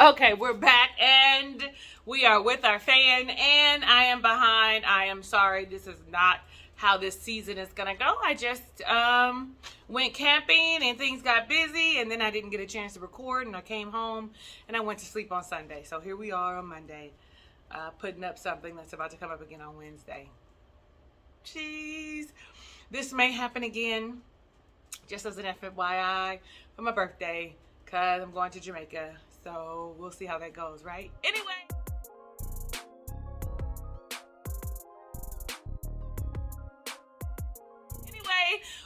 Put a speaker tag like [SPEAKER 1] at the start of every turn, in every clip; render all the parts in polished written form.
[SPEAKER 1] Okay, we're back and we are with our fan, and I am behind. I am sorry, this is not how this season is gonna go. I just went camping and things got busy, and then I didn't get a chance to record, and I came home and I went to sleep on Sunday. So here we are on Monday, putting up something that's about to come up again on Wednesday. Jeez, this may happen again, just as an FYI, for my birthday, because I'm going to Jamaica. So we'll see how that goes, right? Anyway.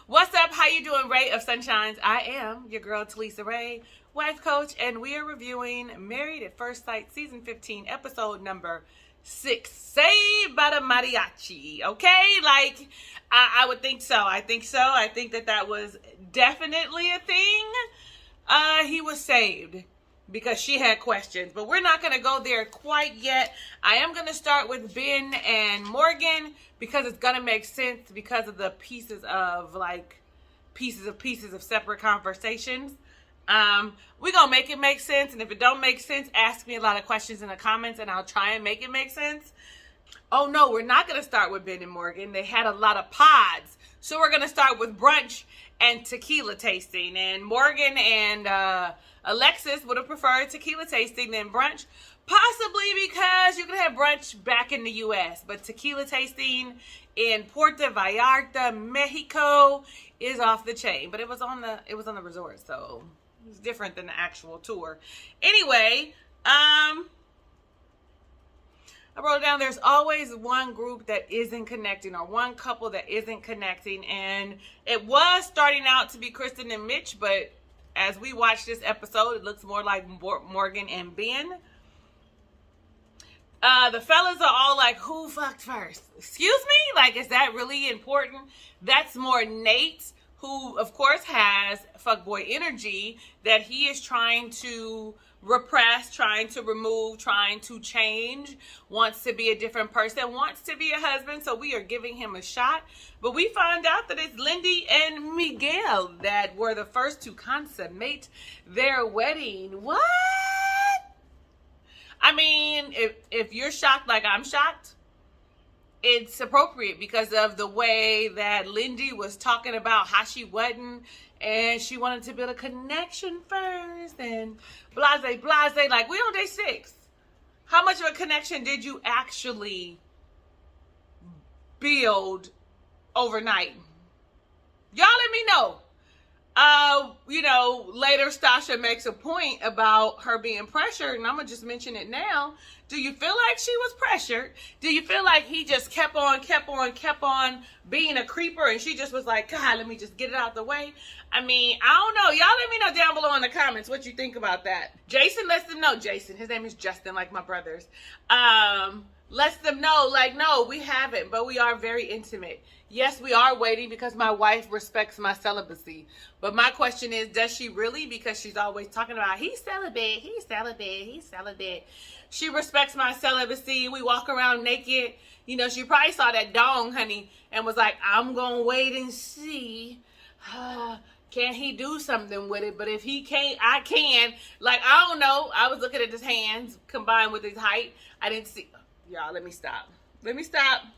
[SPEAKER 1] What's up? How you doing, Ray of Sunshines? I am your girl, Talisa Ray, wife coach, and we are reviewing Married at First Sight, season 15, episode number 6, Saved by the Mariachi. Okay? Like, I would think so. I think so. I think that was definitely a thing. He was saved because she had questions, but we're not going to go there quite yet. I am going to start with Ben and Morgan because it's going to make sense because of the pieces of separate conversations. We're going to make it make sense, and if it don't make sense, ask me a lot of questions in the comments and I'll try and make it make sense. Oh no, we're not going to start with Ben and Morgan. They had a lot of pods. So we're going to start with brunch and tequila tasting, and Morgan and Alexis would have preferred tequila tasting than brunch, possibly because you can have brunch back in the U.S., but tequila tasting in Puerto Vallarta, Mexico is off the chain. But it was on the resort, so it was different than the actual tour. Anyway, I wrote down there's always one group that isn't connecting, or one couple that isn't connecting, and it was starting out to be Kristen and Mitch, but as we watch this episode, it looks more like Morgan and Ben. The fellas are all like, who fucked first? Excuse me? Like, is that really important? That's more Nate, who, of course, has fuckboy energy that he is trying to repress, trying to remove, trying to change, wants to be a different person, wants to be a husband, so we are giving him a shot. But we find out that it's Lindy and Miguel that were the first to consummate their wedding. What? I mean, if you're shocked like I'm shocked, it's appropriate because of the way that Lindy was talking about how she wasn't, and she wanted to build a connection first, and blase, like, we on day 6. How much of a connection did you actually build overnight? Y'all let me know. Later Stacia makes a point about her being pressured, and I'm gonna just mention it now. Do you feel like she was pressured? Do you feel like he just kept on being a creeper, and she just was like, God, let me just get it out the way? I mean, I don't know. Y'all let me know down below in the comments what you think about that. Jason lets them know. Jason, his name is Justin, like my brothers. Lets them know, like, no, we haven't, but we are very intimate. Yes, we are waiting because my wife respects my celibacy. But my question is, does she really? Because she's always talking about, he's celibate. She respects my celibacy. We walk around naked. You know, she probably saw that dong, honey, and was like, I'm going to wait and see. Can he do something with it? But if he can't, I can. Like, I don't know. I was looking at his hands combined with his height. I didn't see. Y'all, let me stop.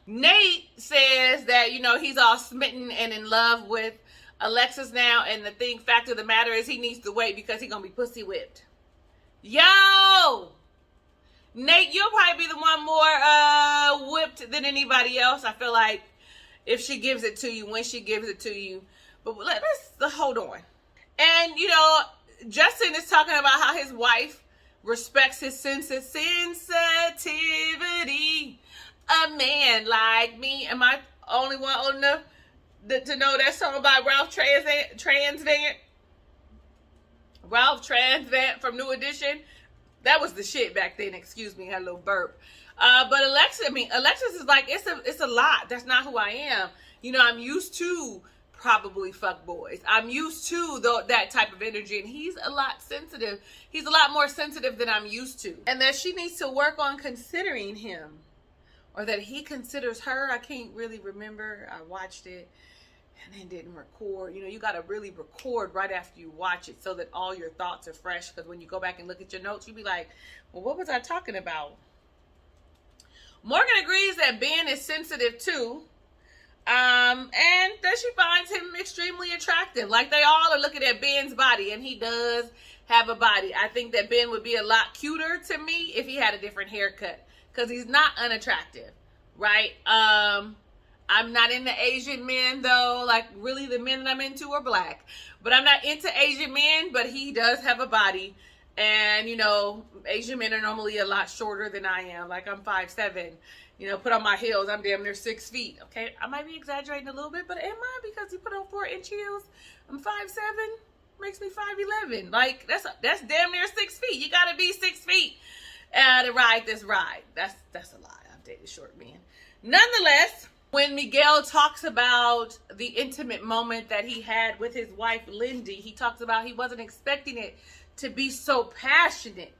[SPEAKER 1] Nate says that, he's all smitten and in love with Alexis now. And the fact of the matter is he needs to wait because he's going to be pussy whipped. Yo! Nate, you'll probably be the one more whipped than anybody else. I feel like if she gives it to you, when she gives it to you. But let's hold on. And, Justin is talking about how his wife respects his sensitivity. A man like me. Am I only one old enough to know that song by Ralph Transvant? Ralph Transvant from New Edition. That was the shit back then. Excuse me, I had a little burp. But Alexis is like, it's a lot. That's not who I am. I'm used to probably fuck boys. I'm used to that type of energy, and he's a lot sensitive. He's a lot more sensitive than I'm used to. And that she needs to work on considering him, or that he considers her. I can't really remember. I watched it. and then didn't record. You know, you got to really record right after you watch it so that all your thoughts are fresh. Because when you go back and look at your notes, you'll be like, well, what was I talking about? Morgan agrees that Ben is sensitive too. And that she finds him extremely attractive. Like, they all are looking at Ben's body, and he does have a body. I think that Ben would be a lot cuter to me if he had a different haircut, because he's not unattractive, right? I'm not into Asian men, though. Like, really, the men that I'm into are black. But I'm not into Asian men, but he does have a body. And, you know, Asian men are normally a lot shorter than I am. Like, I'm 5'7". You know, put on my heels, I'm damn near 6 feet. Okay, I might be exaggerating a little bit, but am I? Because you put on 4-inch heels, I'm 5'7", makes me 5'11". Like, that's damn near 6 feet. You gotta be 6 feet to ride this ride. That's a lie. I've dated short men. Nonetheless, when Miguel talks about the intimate moment that he had with his wife, Lindy, he talks about he wasn't expecting it to be so passionate.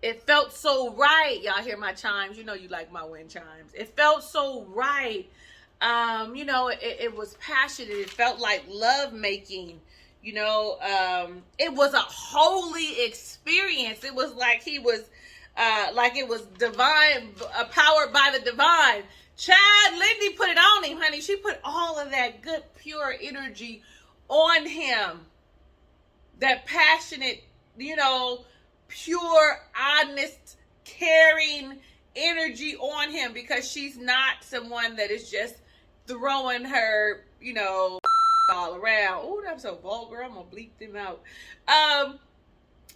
[SPEAKER 1] It felt so right. Y'all hear my chimes. You know you like my wind chimes. It felt so right. You know, it was passionate. It felt like love making. You know, it was a holy experience. It was like he was, like it was divine, powered by the divine. Chad, Lindy put it on him, honey. She put all of that good, pure energy on him. That passionate, you know, pure, honest, caring energy on him, because she's not someone that is just throwing her, you know, all around. Oh, I'm so vulgar. I'm gonna bleep them out.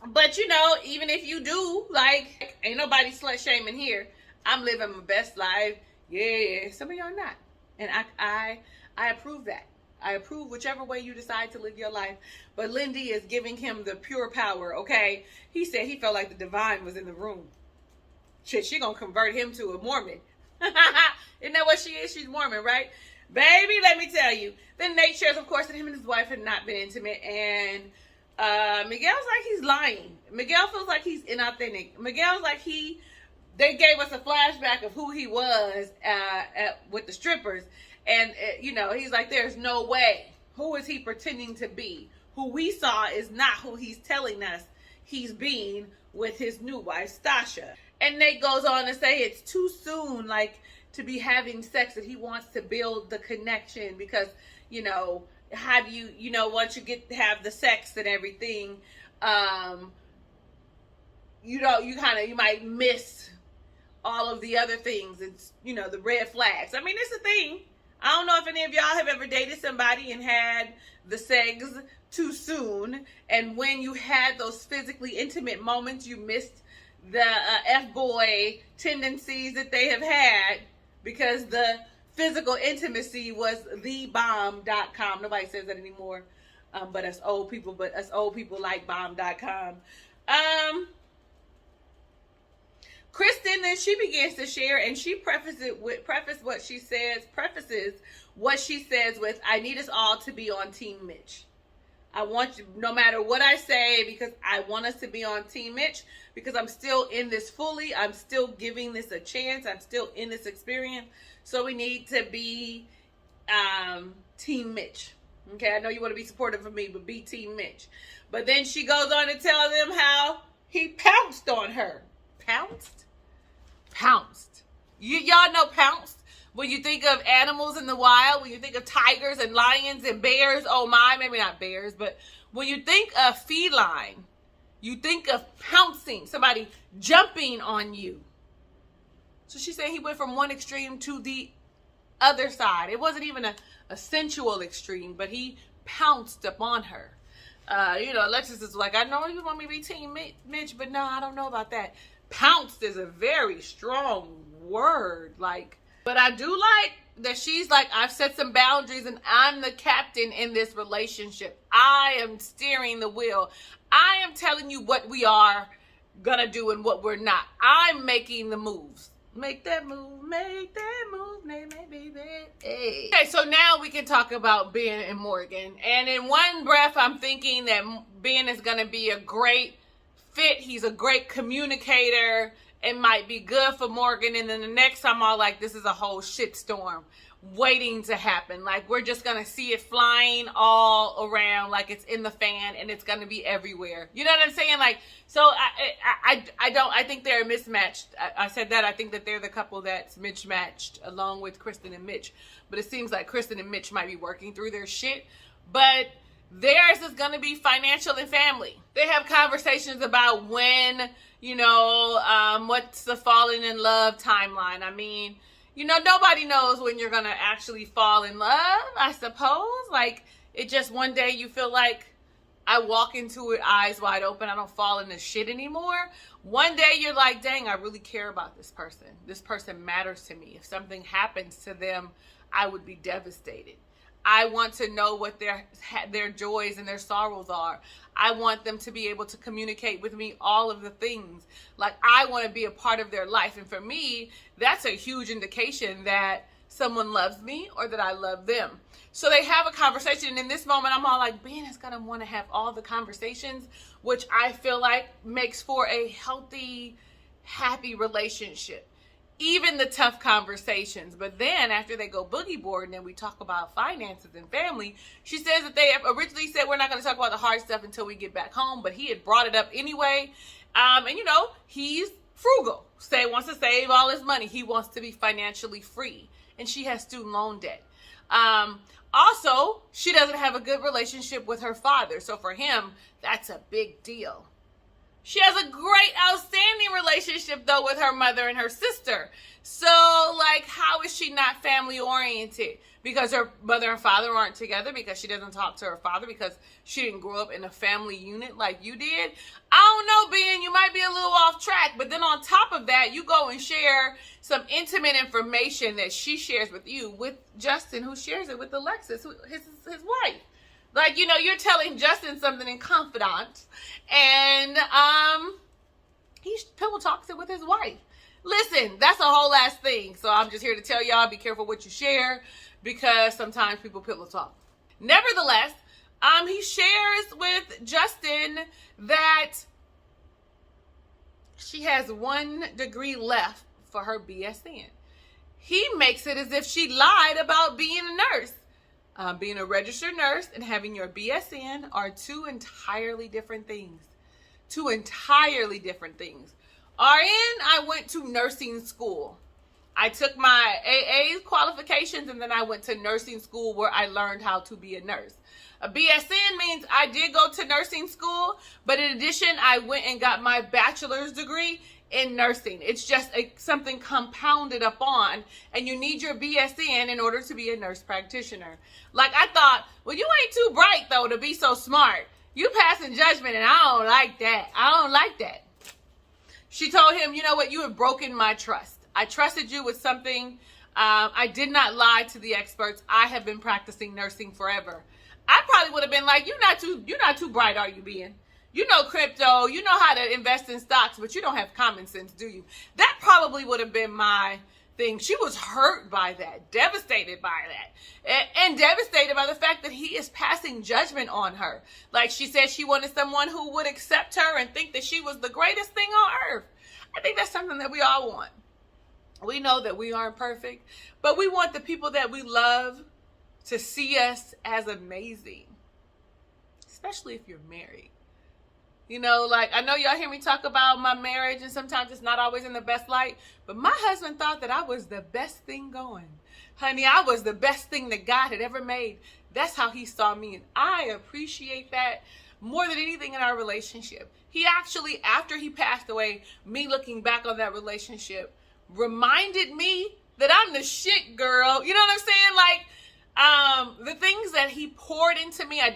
[SPEAKER 1] But you know, even if you do, like, ain't nobody slut shaming here. I'm living my best life. Yeah, some of y'all not, and I approve that. I approve whichever way you decide to live your life. But Lindy is giving him the pure power, okay? He said he felt like the divine was in the room. Shit, she gonna convert him to a Mormon. Isn't that what she is? She's Mormon, right? Baby, let me tell you. Then Nate shares, of course, that him and his wife had not been intimate. And Miguel's like he's lying. Miguel feels like he's inauthentic. Miguel's like they gave us a flashback of who he was with the strippers. And, you know, he's like, there's no way. Who is he pretending to be? Who we saw is not who he's telling us he's being with his new wife, Stacia. And Nate goes on to say it's too soon, like, to be having sex, that he wants to build the connection because, you know, once you have the sex and everything, you might miss all of the other things. It's, you know, the red flags. I mean, it's a thing. I don't know if any of y'all have ever dated somebody and had the sex too soon, and when you had those physically intimate moments, you missed the F-boy tendencies that they have had because the physical intimacy was thebomb.com. Nobody says that anymore, but us old people like bomb.com. Kristen, then she begins to share, and she prefaces what she says with, I need us all to be on Team Mitch. I want you, no matter what I say, because I want us to be on Team Mitch, because I'm still in this fully. I'm still giving this a chance. I'm still in this experience. So we need to be Team Mitch. Okay, I know you want to be supportive of me, but be Team Mitch. But then she goes on to tell them how he pounced on her. Pounced. Y'all know pounced. When you think of animals in the wild, when you think of tigers and lions and bears, oh my, maybe not bears, but when you think of feline, you think of pouncing, somebody jumping on you. So she's saying he went from one extreme to the other side. It wasn't even a sensual extreme, but he pounced upon her. Alexis is like, I know you want me to be Team Mitch, but no, I don't know about that. Pounced is a very strong word, but I do like that she's like, I've set some boundaries and I'm the captain in this relationship. I am steering the wheel. I am telling you what we are gonna do and what we're not. I'm making the moves. Make that move, baby. Hey. Okay, so now we can talk about Ben and Morgan. And in one breath, I'm thinking that Ben is gonna be a great fit. He's a great communicator. It might be good for Morgan. And then the next time, I'm all like, this is a whole shitstorm. waiting to happen. Like, we're just gonna see it flying all around, like it's in the fan and it's gonna be everywhere. You know what I'm saying? Like, so I think they're mismatched. I said that I think that they're the couple that's mismatched, along with Kristen and Mitch. But it seems like Kristen and Mitch might be working through their shit. But theirs is gonna be financial and family. They have conversations about when, what's the falling in love timeline. I mean, nobody knows when you're going to actually fall in love, I suppose. Like, it just one day you feel like, I walk into it eyes wide open. I don't fall into shit anymore. One day you're like, dang, I really care about this person. This person matters to me. If something happens to them, I would be devastated. I want to know what their joys and their sorrows are. I want them to be able to communicate with me all of the things. Like, I want to be a part of their life. And for me, that's a huge indication that someone loves me or that I love them. So they have a conversation. And in this moment, I'm all like, Ben is going to want to have all the conversations, which I feel like makes for a healthy, happy relationship. Even the tough conversations. But then after they go boogie board and then we talk about finances and family, she says that they originally said we're not going to talk about the hard stuff until we get back home, but he had brought it up anyway. And he's frugal. Wants to save all his money. He wants to be financially free. And she has student loan debt. Also, she doesn't have a good relationship with her father. So for him, that's a big deal. She has a great, outstanding relationship, though, with her mother and her sister. So, like, how is she not family-oriented? Because her mother and father aren't together, because she doesn't talk to her father, because she didn't grow up in a family unit like you did. I don't know, Ben, you might be a little off track. But then on top of that, you go and share some intimate information that she shares with you, with Justin, who shares it with Alexis, his wife. Like, you're telling Justin something in confidence, and he pillow talks it with his wife. Listen, that's a whole ass thing. So I'm just here to tell y'all, be careful what you share, because sometimes people pillow talk. Nevertheless, he shares with Justin that she has 1 degree left for her BSN. He makes it as if she lied about being a nurse. Being a registered nurse and having your BSN are 2 entirely different things. 2 entirely different things. RN, I went to nursing school. I took my AA qualifications and then I went to nursing school where I learned how to be a nurse. A BSN means I did go to nursing school, but in addition, I went and got my bachelor's degree in nursing. It's just something compounded upon, and you need your BSN in order to be a nurse practitioner. Like, I thought, well, you ain't too bright, though, to be so smart. You passing judgment, and I don't like that. I don't like that. She told him, you know what, you have broken my trust. I trusted you with something. I did not lie to the experts. I have been practicing nursing forever. I probably would have been like, you're not too bright, are you, Ben? You know crypto, you know how to invest in stocks, but you don't have common sense, do you? That probably would have been my thing. She was hurt by that, devastated by that, and devastated by the fact that he is passing judgment on her. Like, she said she wanted someone who would accept her and think that she was the greatest thing on earth. I think that's something that we all want. We know that we aren't perfect, but we want the people that we love to see us as amazing, especially if you're married. Like, I know y'all hear me talk about my marriage, and sometimes it's not always in the best light, but my husband thought that I was the best thing going. Honey, I was the best thing that God had ever made. That's how he saw me, and I appreciate that more than anything in our relationship. He actually, after he passed away, me looking back on that relationship, reminded me that I'm the shit, girl. You know what I'm saying? Like, the things that he poured into me, I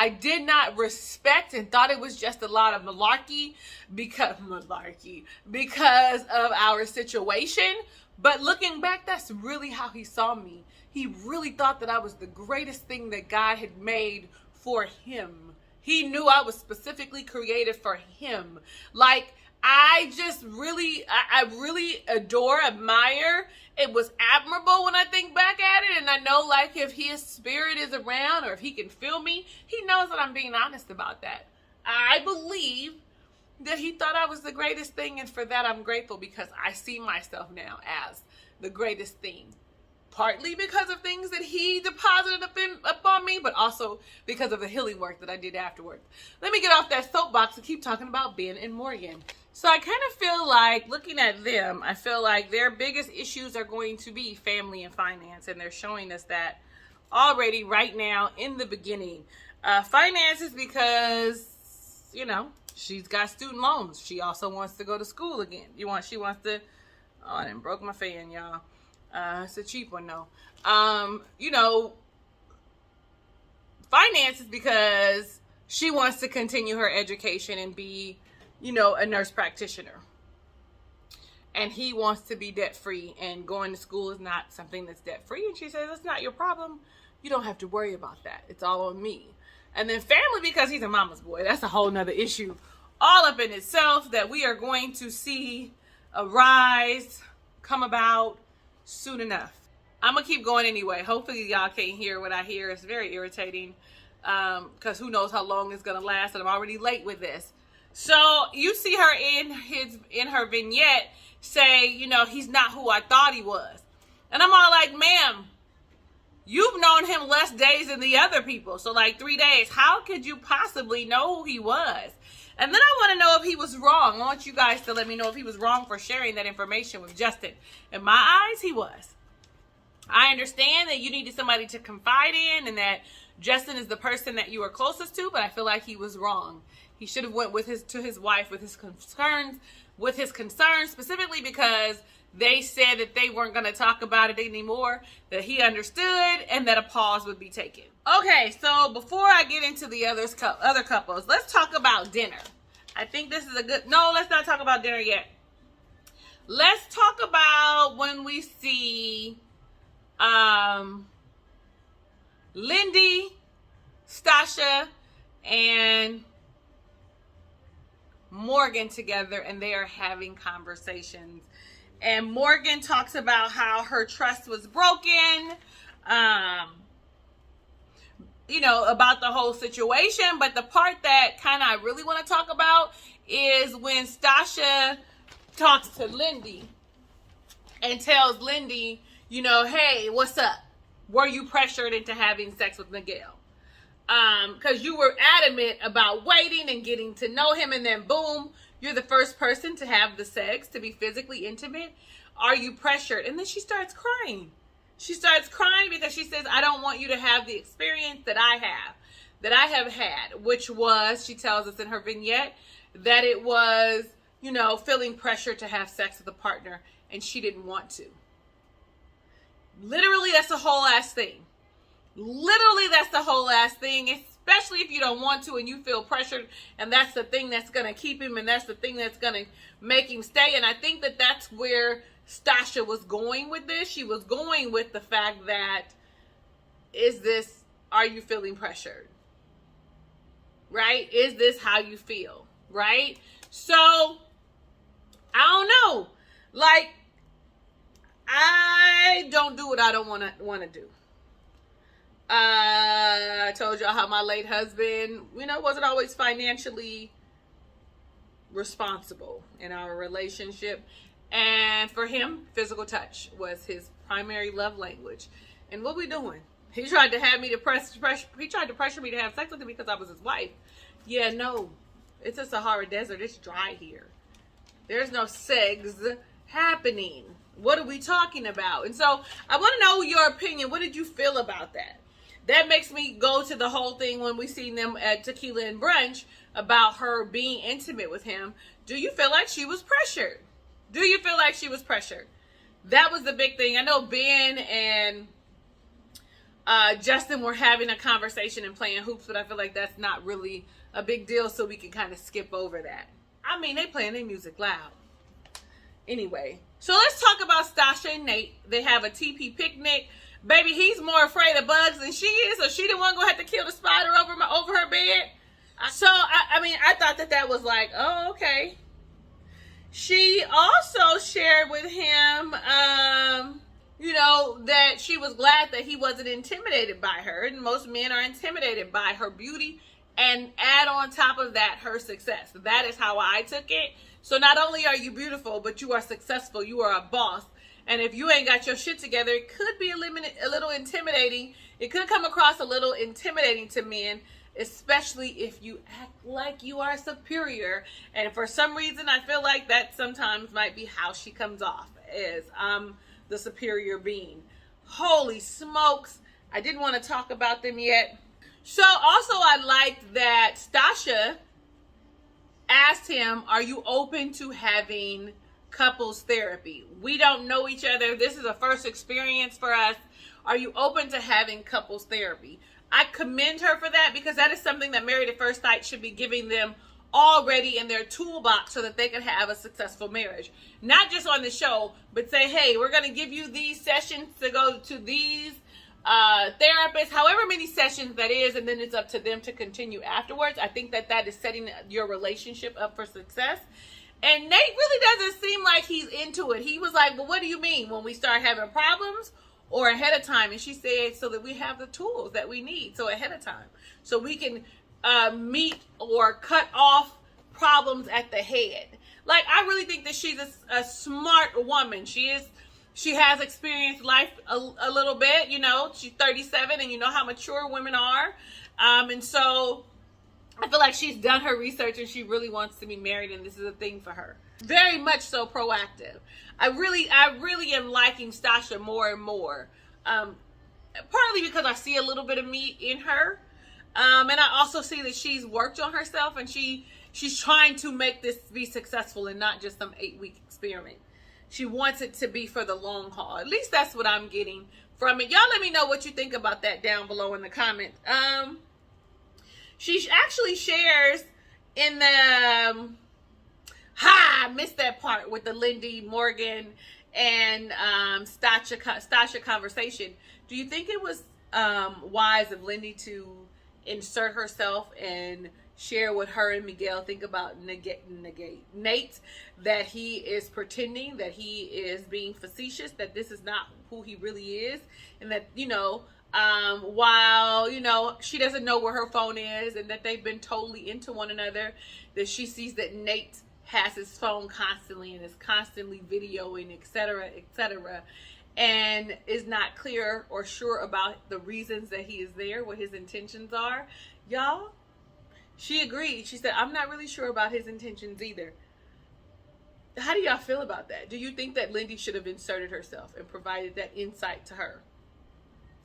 [SPEAKER 1] did not respect, and thought it was just a lot of malarkey because of our situation. But looking back, that's really how he saw me. He really thought that I was the greatest thing that God had made for him. He knew I was specifically created for him. Like, I really adore, admire. It was admirable when I think back at it. And I know, like, if his spirit is around or if he can feel me, he knows that I'm being honest about that. I believe that he thought I was the greatest thing. And for that, I'm grateful, because I see myself now as the greatest thing. partly because of things that he deposited upon me, but also because of the healing work that I did afterwards. Let me get off that soapbox and keep talking about Ben and Morgan. So I kind of feel like, looking at them, I feel like their biggest issues are going to be family and finance, and they're showing us that already right now in the beginning. Finances, because, you know, she's got student loans. She also wants to go to school again. She wants to, oh, I done broke my fan, y'all. It's a cheap one though. You know, finances, because she wants to continue her education and be, you know, a nurse practitioner. And he wants to be debt free, and going to school is not something that's debt free. And she says, it's not your problem. You don't have to worry about that. It's all on me. And then family, because he's a mama's boy. That's a whole nother issue all up in itself that we are going to see arise, come about soon enough. I'm gonna keep going anyway. Hopefully y'all can't hear what I hear. It's very irritating, because who knows how long it's gonna last, and I'm already late with this. So you see her in her vignette say, you know, he's not who I thought he was. And I'm all like, ma'am, you've known him less days than the other people. So like 3 days. How could you possibly know who he was? And then I want to know if he was wrong. I want you guys to let me know if he was wrong for sharing that information with Justin. In my eyes, he was. I understand that you needed somebody to confide in, and that Justin is the person that you are closest to, but I feel like he was wrong. He should have went to his wife with his concerns, specifically because they said that they weren't going to talk about it anymore, that he understood, and that a pause would be taken. Okay, so before I get into the other couples, let's talk about dinner. I think this is a good... No, let's not talk about dinner yet. Let's talk about when we see Lindy, Stacia, and Morgan together, and they are having conversations. And Morgan talks about how her trust was broken, you know, about the whole situation. But the part that kind of I really want to talk about is when Stacia talks to Lindy and tells Lindy, you know, hey, what's up? Were you pressured into having sex with Miguel? Because you were adamant about waiting and getting to know him, and then boom, you're the first person to have the sex, to be physically intimate. Are you pressured? And then she starts crying. She starts crying because she says, I don't want you to have the experience that I have had, which was, she tells us in her vignette, that it was, you know, feeling pressure to have sex with a partner, and she didn't want to. Literally, that's the whole ass thing. Literally, that's the whole ass thing, especially if you don't want to and you feel pressured, and that's the thing that's going to keep him, and that's the thing that's going to make him stay. And I think that that's where Stacia was going with this. She was going with the fact that, are you feeling pressured? Right? Is this how you feel? Right? So, I don't know. Like, I don't do what I don't want to do. I told y'all how my late husband, you know, wasn't always financially responsible in our relationship. And for him, physical touch was his primary love language. And what we doing? He tried to have me he tried to pressure me to have sex with him because I was his wife. Yeah, no. It's a Sahara Desert. It's dry here. There's no sex happening. What are we talking about? And so I want to know your opinion. What did you feel about that? That makes me go to the whole thing when we seen them at Tequila and Brunch about her being intimate with him. Do you feel like she was pressured? Do you feel like she was pressured? That was the big thing. I know Ben and Justin were having a conversation and playing hoops, but I feel like that's not really a big deal, so we can kind of skip over that. I mean, they playing their music loud. Anyway, so let's talk about Stacia and Nate. They have a TP picnic. Baby, he's more afraid of bugs than she is, so she the one gonna have to kill the spider over her bed. So, I mean, I thought that was like, oh, okay. She also shared with him, you know, that she was glad that he wasn't intimidated by her. And most men are intimidated by her beauty, and add on top of that, her success. That is how I took it. So not only are you beautiful, but you are successful. You are a boss. And if you ain't got your shit together, it could be a little intimidating. It could come across a little intimidating to men, especially if you act like you are superior. And for some reason, I feel like that sometimes might be how she comes off, as the superior being. Holy smokes. I didn't want to talk about them yet. So also I liked that Stacia asked him, are you open to having couples therapy? We don't know each other. This is a first experience for us. Are you open to having couples therapy? I commend her for that, because that is something that Married at First Sight should be giving them already in their toolbox so that they can have a successful marriage. Not just on the show, but say, hey, we're going to give you these sessions to go to these therapists, however many sessions that is, and then it's up to them to continue afterwards. I think that is setting your relationship up for success. And Nate really doesn't seem like he's into it. He was like, well, what do you mean? When we start having problems or ahead of time? And she said, so that we have the tools that we need. So ahead of time. So we can meet or cut off problems at the head. Like, I really think that she's a smart woman. She has experienced life a little bit, you know. She's 37, and you know how mature women are. And so I feel like she's done her research and she really wants to be married, and this is a thing for her. Very much so proactive. I really am liking Stacia more and more. Partly because I see a little bit of me in her. And I also see that she's worked on herself, and she's trying to make this be successful and not just some 8-week experiment. She wants it to be for the long haul. At least that's what I'm getting from it. Y'all let me know what you think about that down below in the comments. She actually shares in the, I missed that part with the Lindy Morgan and Stacia conversation. Do you think it was wise of Lindy to insert herself and share what her and Miguel think about Nate, that he is pretending, that he is being facetious, that this is not who he really is, and that, you know, while, you know, she doesn't know where her phone is, and that they've been totally into one another, that she sees that Nate has his phone constantly and is constantly videoing, etc., and is not clear or sure about the reasons that he is there, what his intentions are. Y'all, she agreed. She said, I'm not really sure about his intentions either. How do y'all feel about that? Do you think that Lindy should have inserted herself and provided that insight to her?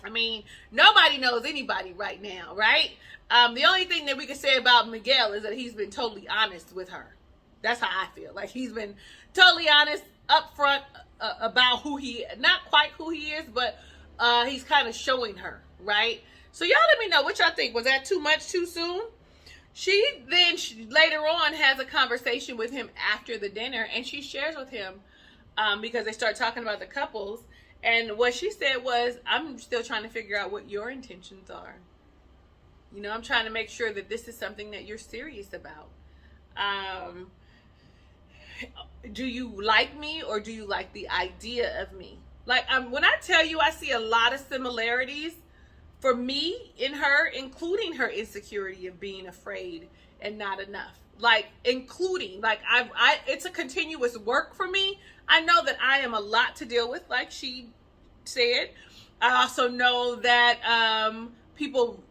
[SPEAKER 1] I mean, nobody knows anybody right now, right? The only thing that we can say about Miguel is that he's been totally honest with her. That's how I feel. Like, he's been totally honest, upfront about not quite who he is, but he's kind of showing her, right? So y'all let me know what y'all think. Was that too much too soon? She later on has a conversation with him after the dinner, and she shares with him because they start talking about the couples. And what she said was, I'm still trying to figure out what your intentions are. You know, I'm trying to make sure that this is something that you're serious about. Do you like me, or do you like the idea of me? Like, when I tell you I see a lot of similarities for me in her, including her insecurity of being afraid and not enough. Like, including, like, it's a continuous work for me. I know that I am a lot to deal with, like she said. I also know that people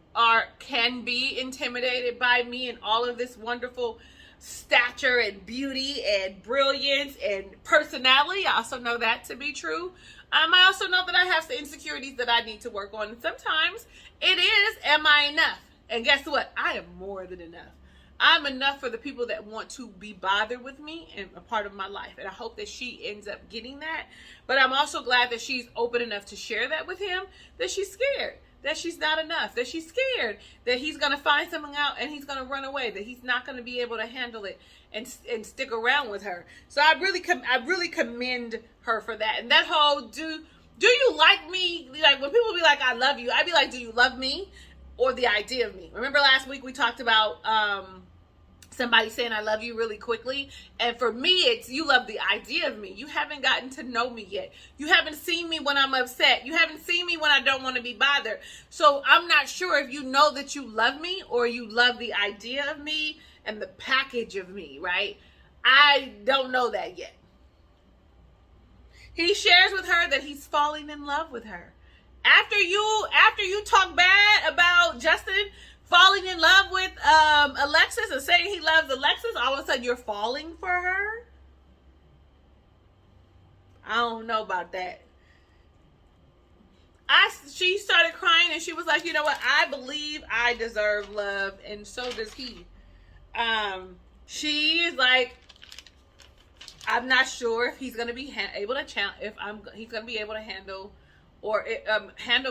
[SPEAKER 1] can be intimidated by me and all of this wonderful stature and beauty and brilliance and personality. I also know that to be true. I also know that I have some insecurities that I need to work on. And sometimes it is, am I enough? And guess what? I am more than enough. I'm enough for the people that want to be bothered with me and a part of my life. And I hope that she ends up getting that. But I'm also glad that she's open enough to share that with him, that she's scared, that she's not enough, that she's scared that he's going to find something out and he's going to run away, that he's not going to be able to handle it and stick around with her. So I really commend her for that. And that whole, do you like me? Like, when people be like, I love you, I'd be like, do you love me or the idea of me? Remember last week we talked about somebody saying I love you really quickly, and for me it's, you love the idea of me. You haven't gotten to know me yet. You haven't seen me when I'm upset. You haven't seen me when I don't want to be bothered. So I'm not sure if you know that you love me or you love the idea of me and the package of me, right? I don't know that yet. He shares with her that he's falling in love with her. After you talk bad about Justin falling in love with Alexis and saying he loves Alexis, all of a sudden you're falling for her? I don't know about that. She started crying and she was like, you know what? I believe I deserve love, and so does he. She is like, I'm not sure if he's gonna be able to he's gonna be able to handle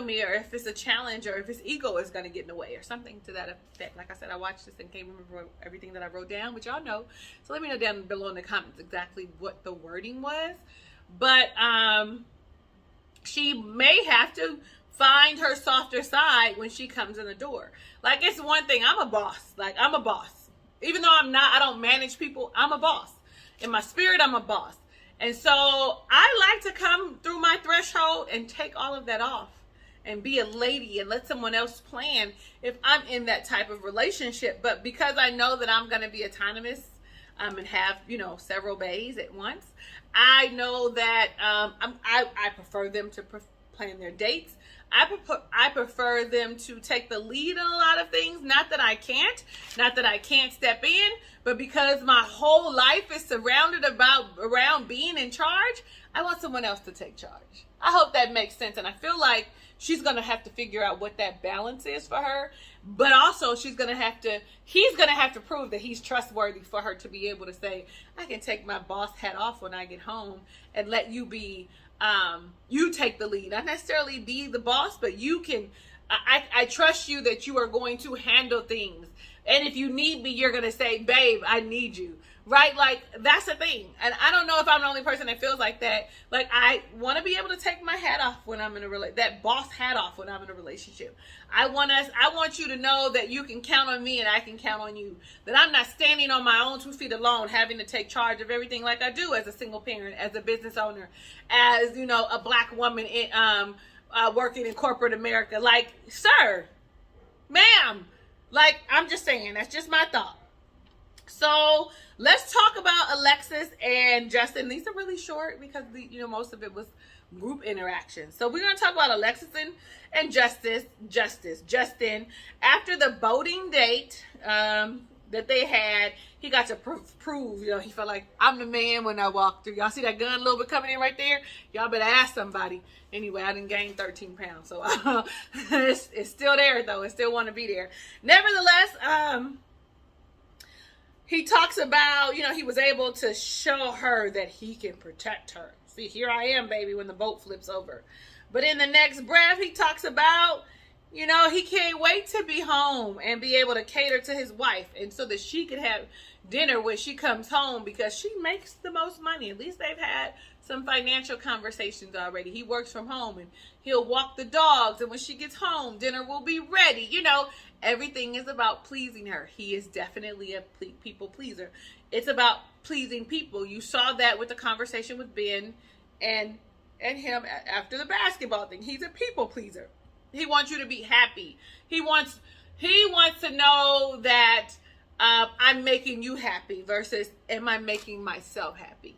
[SPEAKER 1] me, or if it's a challenge, or if his ego is gonna get in the way, or something to that effect. Like I said, I watched this and can't remember everything that I wrote down, which y'all know. So let me know down below in the comments exactly what the wording was. But she may have to find her softer side when she comes in the door. Like, it's one thing, I'm a boss. Like, I'm a boss. Even though I don't manage people, I'm a boss. In my spirit, I'm a boss. And so I like to come through my threshold and take all of that off and be a lady and let someone else plan if I'm in that type of relationship. But because I know that I'm going to be autonomous and have, several bays at once, I know that I prefer them to plan their dates. I prefer them to take the lead in a lot of things. Not that I can't step in, but because my whole life is surrounded around being in charge, I want someone else to take charge. I hope that makes sense. And I feel like she's going to have to figure out what that balance is for her. But also he's going to have to prove that he's trustworthy for her to be able to say, I can take my boss hat off when I get home and let you be, you take the lead. Not necessarily be the boss, but you can, I trust you that you are going to handle things. And if you need me, you're going to say, babe, I need you. Right? Like, that's the thing. And I don't know if I'm the only person that feels like that. Like, I want to be able to take my hat off when I'm in that boss hat off when I'm in a relationship. I want you to know that you can count on me and I can count on you. That I'm not standing on my own 2 feet alone, having to take charge of everything like I do as a single parent, as a business owner, as, a black woman working in corporate America. Like, sir, ma'am, like, I'm just saying, that's just my thought. So let's talk about Alexis and Justin. These are really short because most of it was group interaction. So we're going to talk about Alexis and Justin. After the boating date that they had, he got to prove, he felt like, I'm the man when I walk through. Y'all see that gun a little bit coming in right there? Y'all better ask somebody. Anyway, I didn't gain 13 pounds. So it's still there, though. It still want to be there. Nevertheless, he talks about, he was able to show her that he can protect her. See, here I am, baby, when the boat flips over. But in the next breath, he talks about, he can't wait to be home and be able to cater to his wife. And so that she could have dinner when she comes home because she makes the most money. At least they've had some financial conversations already. He works from home and he'll walk the dogs. And when she gets home, dinner will be ready. Everything is about pleasing her. He is definitely a people pleaser. It's about pleasing people. You saw that with the conversation with Ben and him after the basketball thing. He's a people pleaser. He wants you to be happy. He wants to know that I'm making you happy versus am I making myself happy?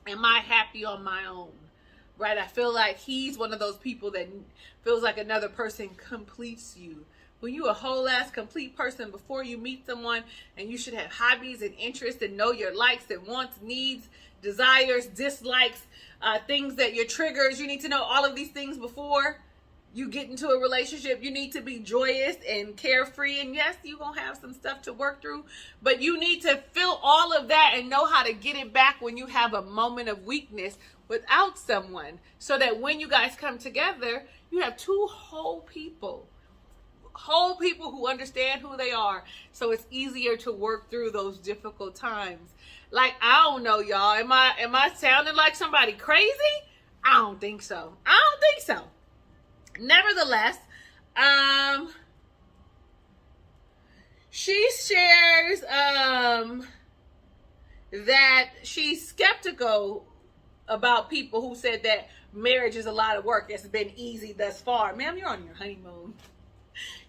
[SPEAKER 1] Am I happy on my own? Right? I feel like he's one of those people that feels like another person completes you. When you a whole ass complete person before you meet someone, and you should have hobbies and interests and know your likes and wants, needs, desires, dislikes, things that your triggers. You need to know all of these things before you get into a relationship. You need to be joyous and carefree. And yes, you're going to have some stuff to work through, but you need to feel all of that and know how to get it back when you have a moment of weakness without someone, so that when you guys come together, you have two whole people who understand who they are, so it's easier to work through those difficult times. Like, I don't know, y'all, am I sounding like somebody crazy? I don't think so. Nevertheless, she shares that she's skeptical about people who said that marriage is a lot of work. It's been easy thus far. Ma'am, you're on your honeymoon.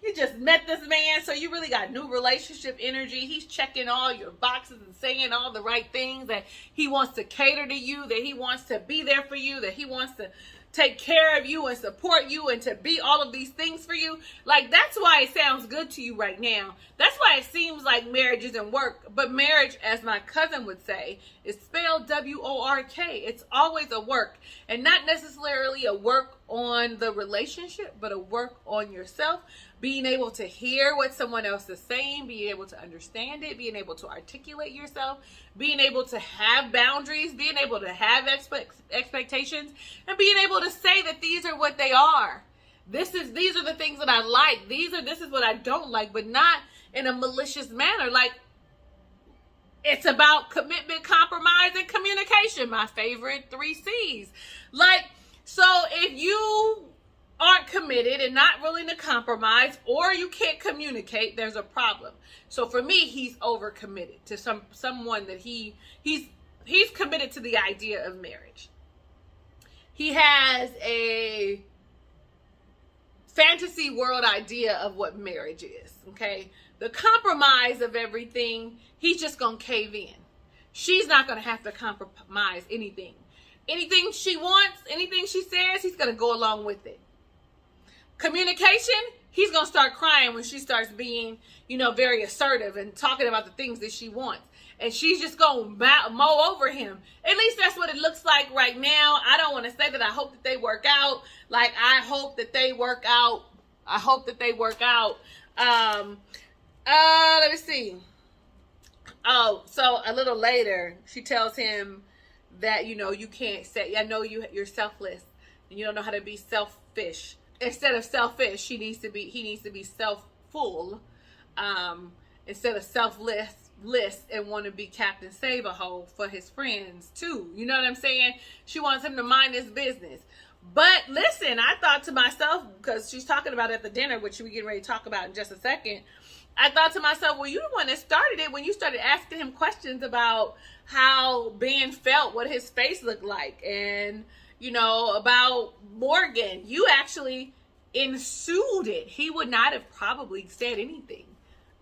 [SPEAKER 1] You just met this man, so you really got new relationship energy. He's checking all your boxes and saying all the right things, that he wants to cater to you, that he wants to be there for you, that he wants to take care of you and support you and to be all of these things for you. Like, that's why it sounds good to you right now. That's why it seems like marriage isn't work. But marriage, as my cousin would say, is spelled W-O-R-K. It's always a work, and not necessarily a work on the relationship, but a work on yourself. Being able to hear what someone else is saying, being able to understand it, being able to articulate yourself, being able to have boundaries, being able to have expectations, and being able to say that these are what they are. These are the things that I like. This is what I don't like, but not in a malicious manner. Like, it's about commitment, compromise, and communication. My favorite 3 C's. Like, so if you aren't committed and not willing to compromise, or you can't communicate, there's a problem. So for me, he's overcommitted to someone that he's committed to the idea of marriage. He has a fantasy world idea of what marriage is, okay? The compromise of everything, he's just gonna cave in. She's not gonna have to compromise anything. Anything she wants, anything she says, he's gonna go along with it. Communication, he's going to start crying when she starts being, very assertive and talking about the things that she wants. And she's just going to mow over him. At least that's what it looks like right now. I don't want to say that I hope that they work out. Like, I hope that they work out. I hope that they work out. Let me see. Oh, so a little later, she tells him that, you can't say, I know you're selfless and you don't know how to be selfish. Instead of selfish, he needs to be self-full, instead of selfless and want to be Captain Save-A-Hole for his friends too. You know what I'm saying? She wants him to mind his business. But listen, I thought to myself, because she's talking about at the dinner, which we're getting ready to talk about in just a second. I thought to myself, well, you the one that started it when you started asking him questions about how Ben felt, what his face looked like, and about Morgan. You actually ensued it. He would not have probably said anything.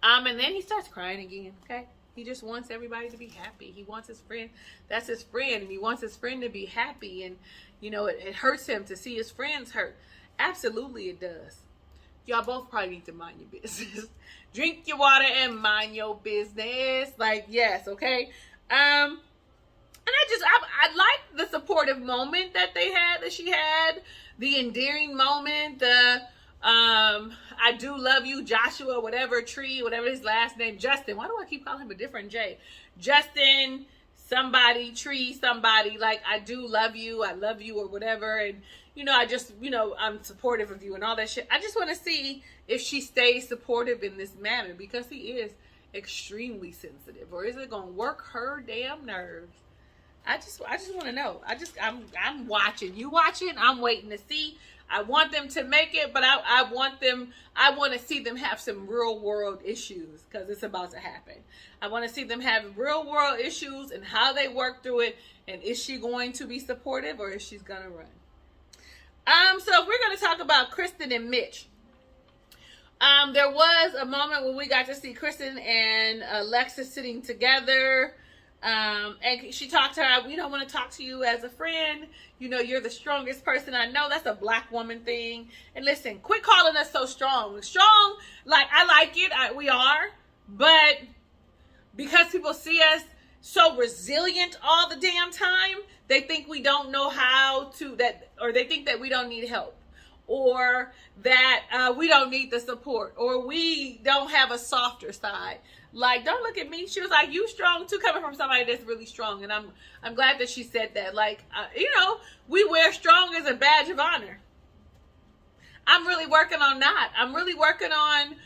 [SPEAKER 1] And then he starts crying again, okay? He just wants everybody to be happy. He wants his friend. That's his friend. And he wants his friend to be happy. And, it hurts him to see his friends hurt. Absolutely it does. Y'all both probably need to mind your business. Drink your water and mind your business. Like, yes, okay? And I like the supportive moment that she had, the endearing moment, the, I do love you, Joshua, whatever his last name, Justin. Why do I keep calling him a different J? Justin, somebody, Tree, somebody, like, I do love you, I love you, or whatever. And, I'm supportive of you and all that shit. I just want to see if she stays supportive in this manner, because he is extremely sensitive. Or is it going to work her damn nerves? I just want to know. I'm watching. You watching? I'm waiting to see. I want them to make it, but I want to see them have some real world issues, because it's about to happen. I want to see them have real world issues and how they work through it. And is she going to be supportive, or is she going to run? So if we're going to talk about Kristen and Mitch, there was a moment when we got to see Kristen and Alexis sitting together. And she talked to her, we don't want to talk to you as a friend. You're the strongest person I know. That's a black woman thing. And listen, quit calling us so strong. Strong, like, I like it. We are. But because people see us so resilient all the damn time, they think we don't know how to, or they think that we don't need help, or that we don't need the support, or we don't have a softer side. Like, don't look at me. She was like, you strong too, coming from somebody that's really strong. And I'm glad that she said that. Like, we wear strong as a badge of honor. I'm really working on that. I'm really working on,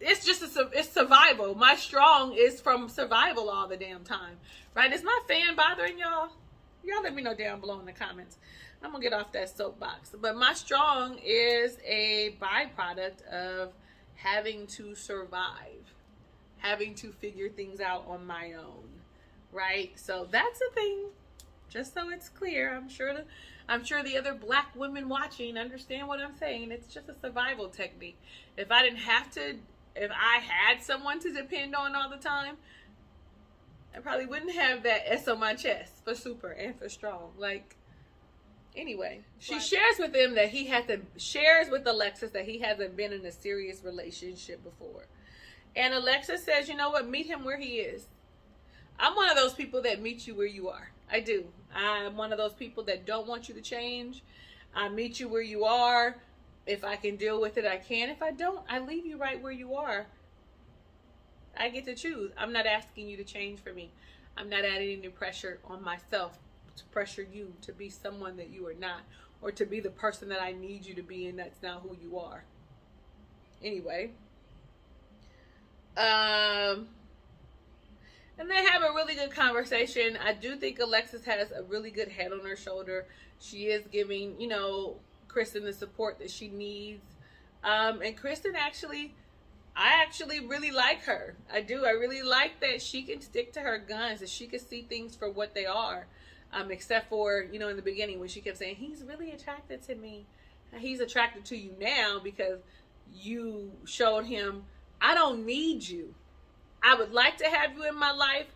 [SPEAKER 1] it's just, it's survival. My strong is from survival all the damn time. Right? Is my fan bothering y'all? Y'all let me know down below in the comments. I'm going to get off that soapbox. But my strong is a byproduct of having to survive. Having to figure things out on my own. Right? So that's the thing. Just so it's clear, I'm sure the other black women watching understand what I'm saying. It's just a survival technique. If I had someone to depend on all the time, I probably wouldn't have that S on my chest for super and for strong. Like, anyway, she shares with Alexis that he hasn't been in a serious relationship before. And Alexis says, you know what, meet him where he is. I'm one of those people that meet you where you are. I do. I'm one of those people that don't want you to change. I meet you where you are. If I can deal with it, I can. If I don't, I leave you right where you are. I get to choose. I'm not asking you to change for me. I'm not adding any pressure on myself to pressure you to be someone that you are not, or to be the person that I need you to be, and that's not who you are. Anyway. And they have a really good conversation. I do think Alexis has a really good head on her shoulder. She is giving, Kristen the support that she needs. And Kristen I actually really like her. I do. I really like that she can stick to her guns, that she can see things for what they are. Except for, in the beginning when she kept saying, he's really attracted to me. He's attracted to you now because you showed him, I don't need you. I would like to have you in my life.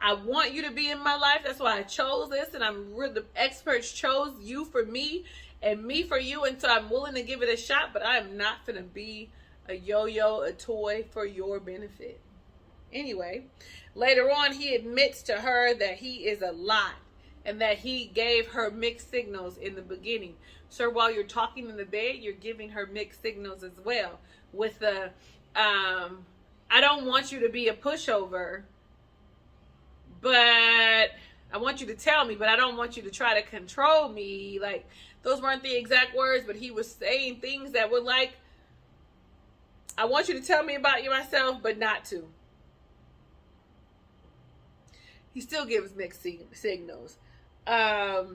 [SPEAKER 1] I want you to be in my life. That's why I chose this. And the experts chose you for me and me for you. And so I'm willing to give it a shot. But I am not going to be a yo-yo, a toy for your benefit. Anyway, later on, he admits to her that he is a lot. And that he gave her mixed signals in the beginning. So while you're talking in the bed, you're giving her mixed signals as well. With the... I don't want you to be a pushover, but I want you to tell me, but I don't want you to try to control me. Like, those weren't the exact words, but he was saying things that were like, I want you to tell me about yourself, but not to. He still gives mixed signals. I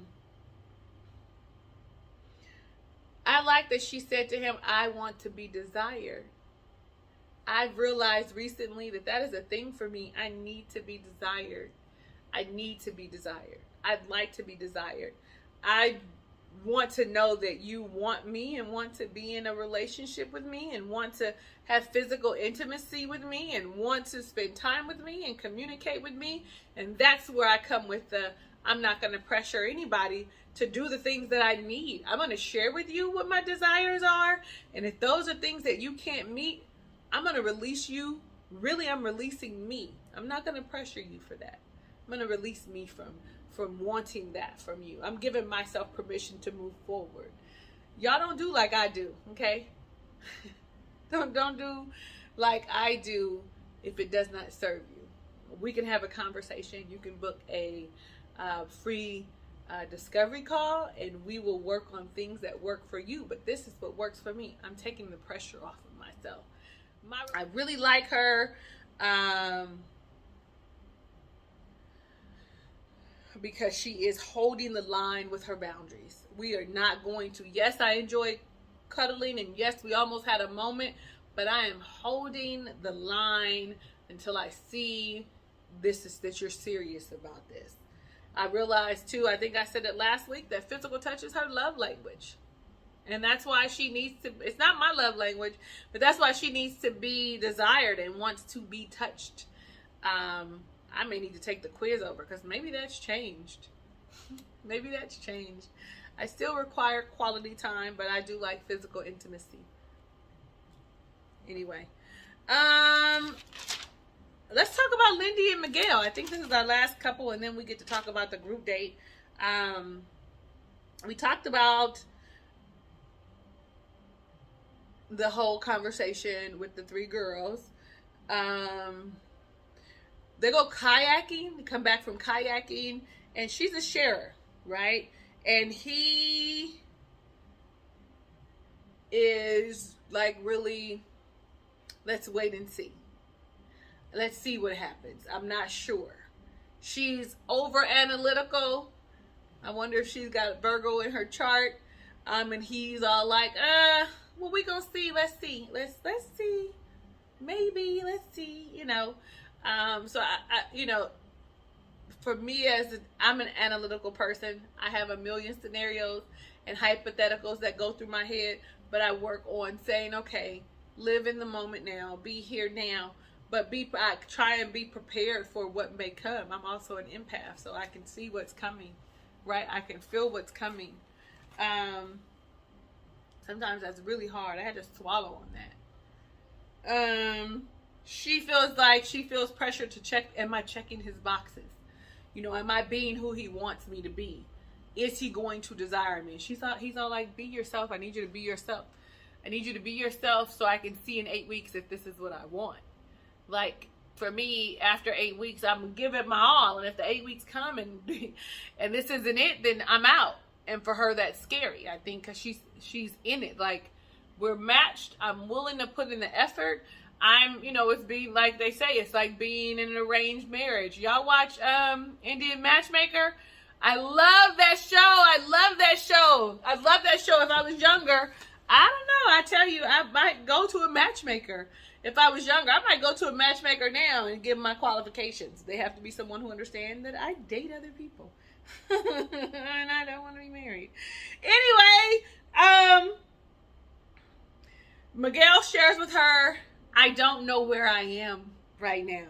[SPEAKER 1] like that she said to him, I want to be desired. I've realized recently that is a thing for me. I need to be desired. I need to be desired. I'd like to be desired. I want to know that you want me and want to be in a relationship with me and want to have physical intimacy with me and want to spend time with me and communicate with me. And that's where I come with I'm not going to pressure anybody to do the things that I need. I'm going to share with you what my desires are. And if those are things that you can't meet, I'm going to release you. Really, I'm releasing me. I'm not going to pressure you for that. I'm going to release me from wanting that from you. I'm giving myself permission to move forward. Y'all don't do like I do, okay? Don't do like I do if it does not serve you. We can have a conversation. You can book a free discovery call, and we will work on things that work for you. But this is what works for me. I'm taking the pressure off of myself. I really like her because she is holding the line with her boundaries. We are not going to, yes, I enjoy cuddling, and yes, we almost had a moment, but I am holding the line until I see that you're serious about this. I realized too, I think I said it last week, that physical touch is her love language. And that's why she needs to, it's not my love language, but that's why she needs to be desired and wants to be touched. I may need to take the quiz over because maybe that's changed. Maybe that's changed. I still require quality time, but I do like physical intimacy. Anyway. Let's talk about Lindy and Miguel. I think this is our last couple, and then we get to talk about the group date. We talked about the whole conversation with the three girls. They go kayaking, they come back from kayaking, and she's a sharer, right? And he is like, really, let's wait and see. Let's see what happens. I'm not sure. She's over analytical. I wonder if she's got Virgo in her chart. And he's all like, well, we gonna see. Let's see. Let's see. Maybe. Let's see. So I for me, I'm an analytical person, I have a million scenarios and hypotheticals that go through my head, but I work on saying, okay, live in the moment now, be here now, but I try and be prepared for what may come. I'm also an empath, so I can see what's coming, right? I can feel what's coming. Sometimes that's really hard. I had to swallow on that. She feels pressure to check. Am I checking his boxes? Am I being who he wants me to be? Is he going to desire me? He's all like, be yourself. I need you to be yourself. I need you to be yourself so I can see in 8 weeks if this is what I want. Like, for me, after 8 weeks, I'm going to give it my all. And if the 8 weeks come and this isn't it, then I'm out. And for her, that's scary, I think, because she's in it. Like, we're matched. I'm willing to put in the effort. It's being, like they say, it's like being in an arranged marriage. Y'all watch Indian Matchmaker? I love that show. I love that show. If I was younger, I don't know. I tell you, I might go to a matchmaker. If I was younger, I might go to a matchmaker now and give my qualifications. They have to be someone who understands that I date other people. And I don't want to be married. Anyway, Miguel shares with her, I don't know where I am right now.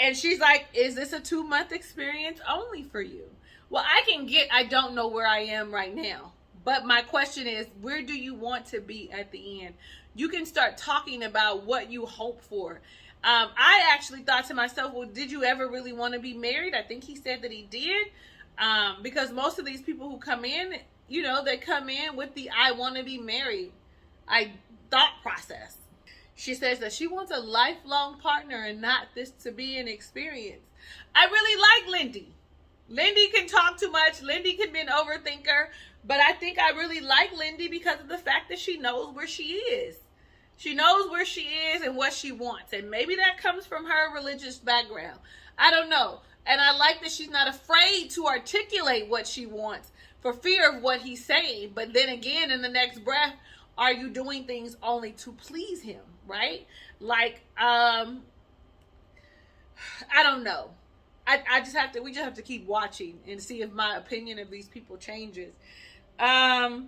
[SPEAKER 1] And she's like, is this a 2-month experience only for you? Well, I don't know where I am right now. But my question is, where do you want to be at the end? You can start talking about what you hope for. I actually thought to myself, well, did you ever really want to be married? I think he said that he did. Because most of these people who come in, they come in with the I want to be married thought process. She says that she wants a lifelong partner and not this to be an experience. I really like Lindy. Lindy can talk too much. Lindy can be an overthinker. But I think I really like Lindy because of the fact that she knows where she is. She knows where she is and what she wants. And maybe that comes from her religious background. I don't know. And I like that she's not afraid to articulate what she wants for fear of what he's saying. But then again, in the next breath, are you doing things only to please him, right? Like, I don't know. We just have to keep watching and see if my opinion of these people changes. I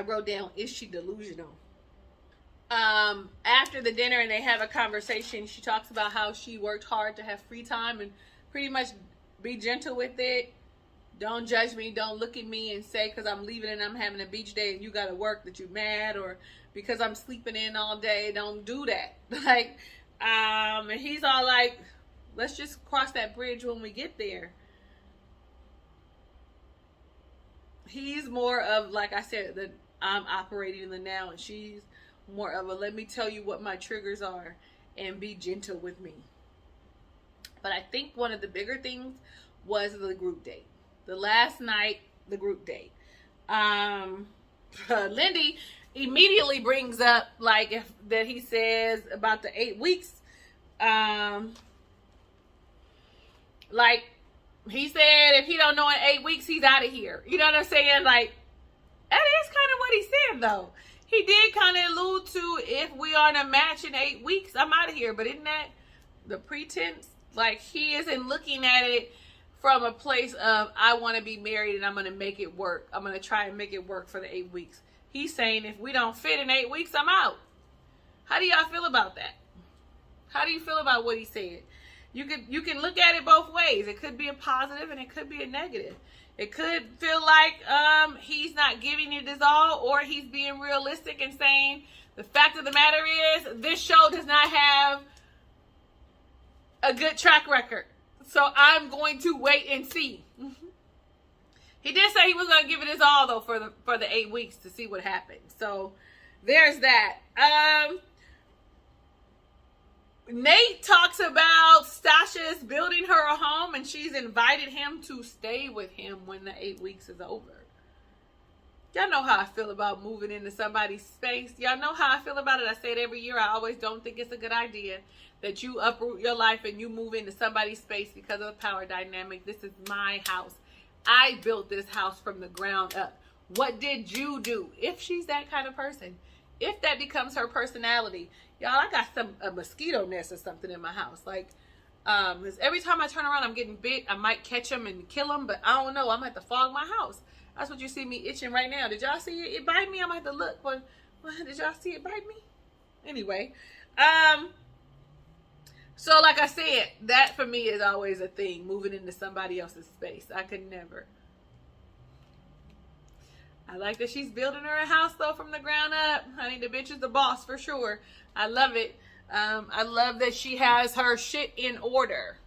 [SPEAKER 1] wrote down, is she delusional? After the dinner and they have a conversation, she talks about how she worked hard to have free time and pretty much be gentle with it. Don't judge me. Don't look at me and say because I'm leaving and I'm having a beach day and you got to work that you're mad, or because I'm sleeping in all day. Don't do that. Like, and he's all like, let's just cross that bridge when we get there. He's more of, like I said, that I'm operating in the now, and she's more of a let me tell you what my triggers are and be gentle with me. But I think one of the bigger things was the group date. The last night, the group date. Lindy immediately brings up that he says about the 8 weeks. Like he said, if he don't know in 8 weeks, he's out of here. You know what I'm saying? Like, that is kind of what he said, though. He did kind of allude to, if we aren't a match in 8 weeks, I'm out of here. But isn't that the pretense? Like, he isn't looking at it from a place of, I want to be married and I'm going to make it work. I'm going to try and make it work for the 8 weeks. He's saying, if we don't fit in 8 weeks, I'm out. How do y'all feel about that? How do you feel about what he said? You can look at it both ways. It could be a positive and it could be a negative. It could feel like he's not giving it his all, or he's being realistic and saying, the fact of the matter is, this show does not have a good track record. So I'm going to wait and see. He did say he was going to give it his all, though, for the 8 weeks to see what happens. So there's that. Nate talks about Stacia is building her a home, and she's invited him to stay with him when the 8 weeks is over. Y'all know how I feel about moving into somebody's space. Y'all know how I feel about it. I say it every year. I always don't think it's a good idea that you uproot your life and you move into somebody's space because of the power dynamic. This is my house. I built this house from the ground up. What did you do? If she's that kind of person, if that becomes her personality, y'all, I got a mosquito nest or something in my house. Like, Because every time I turn around, I'm getting bit. I might catch them and kill them, but I don't know. I'm going to have to fog my house. That's what you see me itching right now. Did y'all see it bite me? I'm going to have to look. But did y'all see it bite me? Anyway. So like I said, that for me is always a thing. Moving into somebody else's space. I could never. I like that she's building her a house though from the ground up. Honey, the bitch is the boss for sure. I love it. I love that she has her shit in order.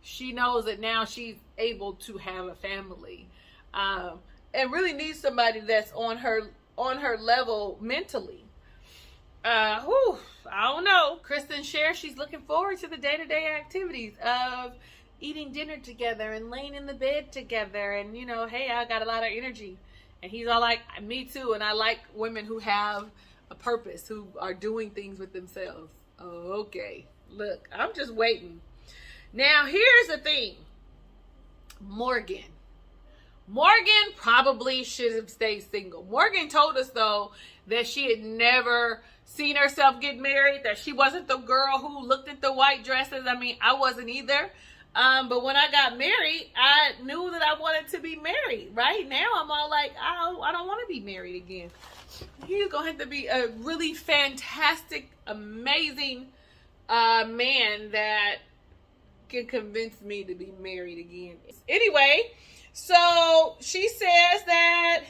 [SPEAKER 1] She knows that now she's able to have a family. And really needs somebody that's on her level mentally. I don't know. Kristen shares she's looking forward to the day-to-day activities of eating dinner together and laying in the bed together. And, you know, hey, I got a lot of energy. And he's all like, me too. And I like women who have a purpose, who are doing things with themselves. Oh, okay. Look, I'm just waiting. Now, here's the thing. Morgan probably should have stayed single. Morgan told us, though, that she had never seen herself get married, that she wasn't the girl who looked at the white dresses. I mean, I wasn't either. But when I got married, I knew that I wanted to be married. Right now, I'm all like, I don't want to be married again. He's going to have to be a really fantastic, amazing man that can convince me to be married again. Anyway, so she says that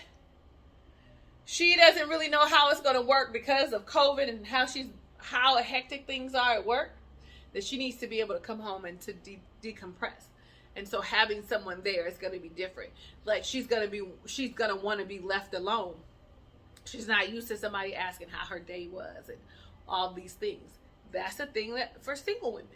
[SPEAKER 1] she doesn't really know how it's going to work because of COVID and how hectic things are at work, that she needs to be able to come home and to decompress. And so having someone there is going to be different. Like she's going to want to be left alone. She's not used to somebody asking how her day was and all these things. That's a thing that for single women.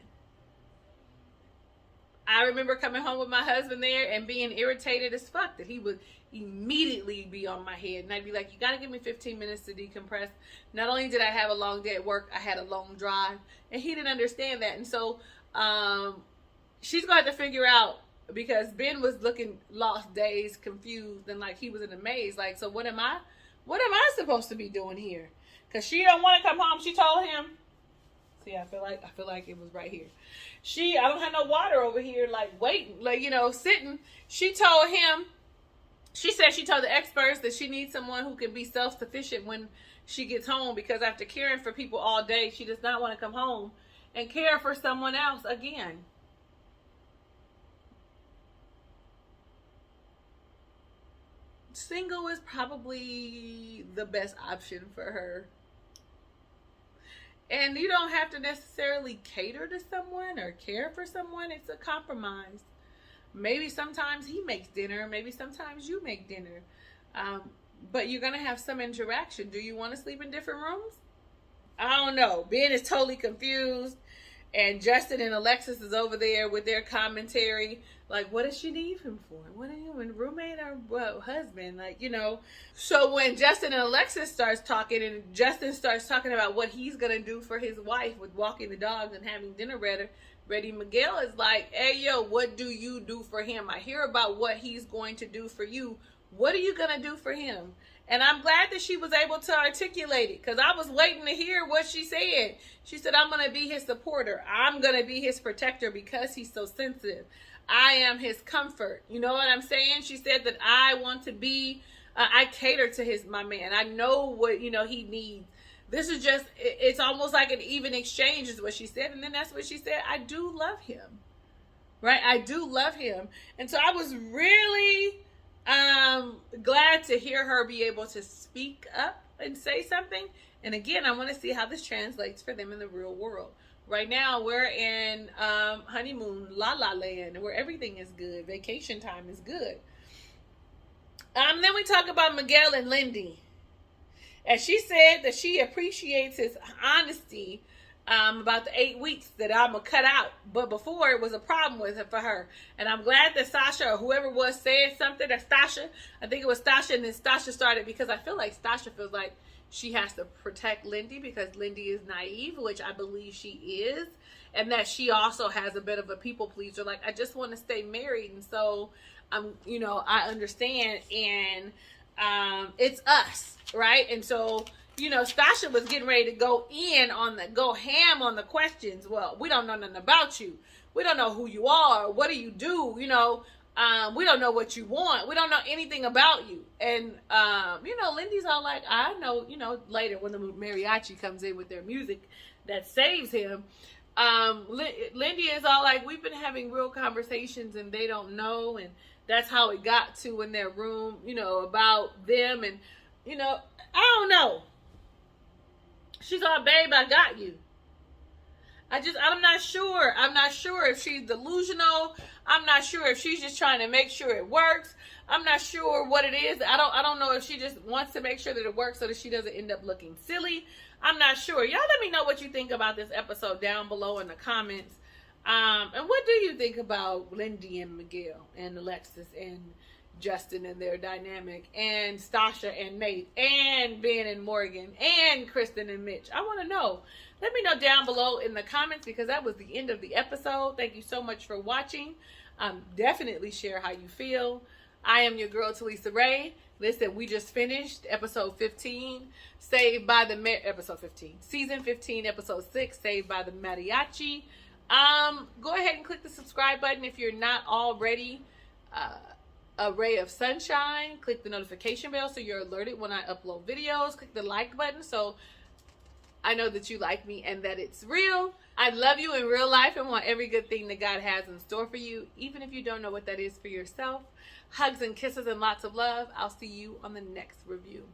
[SPEAKER 1] I remember coming home with my husband there and being irritated as fuck that he would immediately be on my head. And I'd be like, you got to give me 15 minutes to decompress. Not only did I have a long day at work, I had a long drive. And he didn't understand that. And so she's going to have to figure out, because Ben was looking lost, dazed, confused, and like he was in a maze. Like, so what am I supposed to be doing here? Because she don't want to come home. She told him. See, I feel like it was right here. I don't have no water over here, like waiting, like, you know, sitting. She told the experts that she needs someone who can be self-sufficient when she gets home, because after caring for people all day, she does not want to come home and care for someone else again. Single is probably the best option for her. And you don't have to necessarily cater to someone or care for someone. It's a compromise. Maybe sometimes he makes dinner. Maybe sometimes you make dinner. But you're going to have some interaction. Do you want to sleep in different rooms? I don't know. Ben is totally confused. And Justin and Alexis is over there with their commentary. Like, what does she need him for? What are you, a roommate or husband? Like, you know. So when Justin and Alexis starts talking, and Justin starts talking about what he's going to do for his wife with walking the dogs and having dinner ready, Miguel is like, hey, yo, what do you do for him? I hear about what he's going to do for you. What are you going to do for him? And I'm glad that she was able to articulate it, because I was waiting to hear what she said. She said, I'm going to be his supporter. I'm going to be his protector because he's so sensitive. I am his comfort. You know what I'm saying? She said that I want to be, I cater to my man. I know what, you know, he needs. This is just, it's almost like an even exchange is what she said. And then that's what she said. I do love him. Right? I do love him. And so I was really glad to hear her be able to speak up and say something. And again, I want to see how this translates for them in the real world. Right now, we're in honeymoon la land, where everything is good. Vacation time is good. Then we talk about Miguel and Lindy. And she said that she appreciates his honesty about the 8 weeks that I'm going to cut out. But before, it was a problem with it for her. And I'm glad that Stacia, or whoever it was, said something. That Stacia, I think it was Stacia, and then Stacia started, because I feel like Stacia feels like she has to protect Lindy because Lindy is naive, which I believe she is. And that she also has a bit of a people pleaser. Like, I just want to stay married. And so, you know, I understand. And it's us, right? And so, you know, Stacia was getting ready to go ham on the questions. Well, we don't know nothing about you. we don't know who you are. What do you do? You know, we don't know what you want. We don't know anything about you. And, you know, Lindy's all like, I know, you know, later when the mariachi comes in with their music that saves him, Lindy is all like, we've been having real conversations and they don't know. And that's how it got to in their room, you know, about them. And, you know, I don't know. She's all, babe, I got you. I'm not sure. I'm not sure if she's delusional. I'm not sure if she's just trying to make sure it works. I'm not sure what it is. I don't know if she just wants to make sure that it works so that she doesn't end up looking silly. I'm not sure. Y'all let me know what you think about this episode down below in the comments. And what do you think about Lindy and Miguel and Alexis and Justin and their dynamic, and Stacia and Nate, and Ben and Morgan, and Kristen and Mitch? I want to know. Let me know down below in the comments, because that was the end of the episode. Thank you so much for watching. Definitely share how you feel. I am your girl, Talisa Ray. Listen, we just finished episode 15, Saved by the episode 15, season 15, episode 6, Saved by the Mariachi. Go ahead and click the subscribe button if you're not already a ray of sunshine. Click the notification bell so you're alerted when I upload videos. Click the like button so I know that you like me and that it's real. I love you in real life and want every good thing that God has in store for you, even if you don't know what that is for yourself. Hugs and kisses and lots of love. I'll see you on the next review.